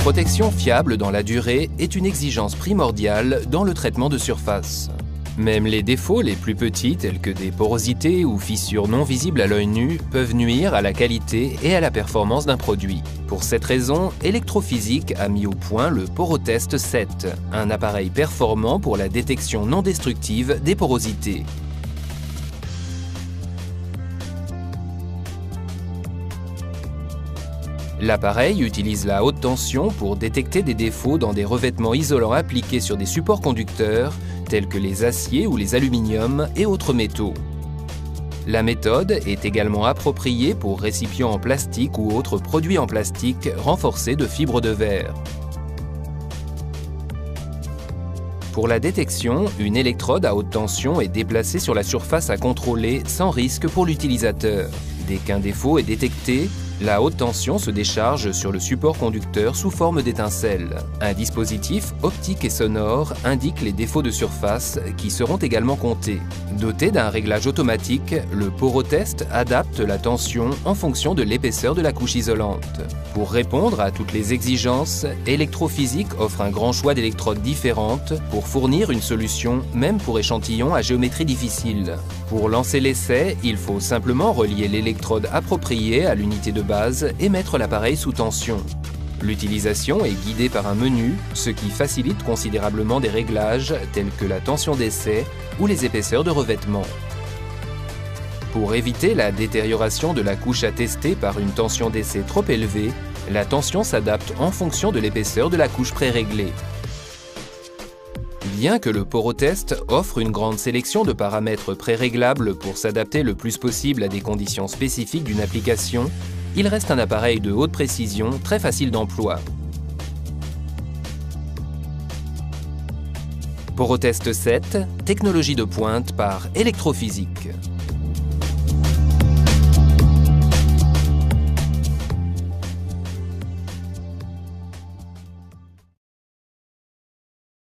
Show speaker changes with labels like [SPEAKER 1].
[SPEAKER 1] protection fiable dans la durée est une exigence primordiale dans le traitement de surface. Même les défauts les plus petits, tels que des porosités ou fissures non visibles à l'œil nu, peuvent nuire à la qualité et à la performance d'un produit. Pour cette raison, Electro-Physique a mis au point le Porotest 7, un appareil performant pour la détection non destructive des porosités. L'appareil utilise la haute tension pour détecter des défauts dans des revêtements isolants appliqués sur des supports conducteurs tels que les aciers ou les aluminiums et autres métaux. La méthode est également appropriée pour récipients en plastique ou autres produits en plastique renforcés de fibres de verre. Pour la détection, une électrode à haute tension est déplacée sur la surface à contrôler sans risque pour l'utilisateur. Dès qu'un défaut est détecté, la haute tension se décharge sur le support conducteur sous forme d'étincelles. Un dispositif optique et sonore indique les défauts de surface qui seront également comptés. Doté d'un réglage automatique, le Porotest adapte la tension en fonction de l'épaisseur de la couche isolante. Pour répondre à toutes les exigences, Electro-Physique offre un grand choix d'électrodes différentes pour fournir une solution même pour échantillons à géométrie difficile. Pour lancer l'essai, il faut simplement relier l'électrode appropriée à l'unité de base et mettre l'appareil sous tension. L'utilisation est guidée par un menu, ce qui facilite considérablement des réglages tels que la tension d'essai ou les épaisseurs de revêtement. Pour éviter la détérioration de la couche à tester par une tension d'essai trop élevée, la tension s'adapte en fonction de l'épaisseur de la couche pré-réglée. Bien que le Porotest offre une grande sélection de paramètres pré-réglables pour s'adapter le plus possible à des conditions spécifiques d'une application, il reste un appareil de haute précision très facile d'emploi. Porotest 7, technologie de pointe par Electro-Physique.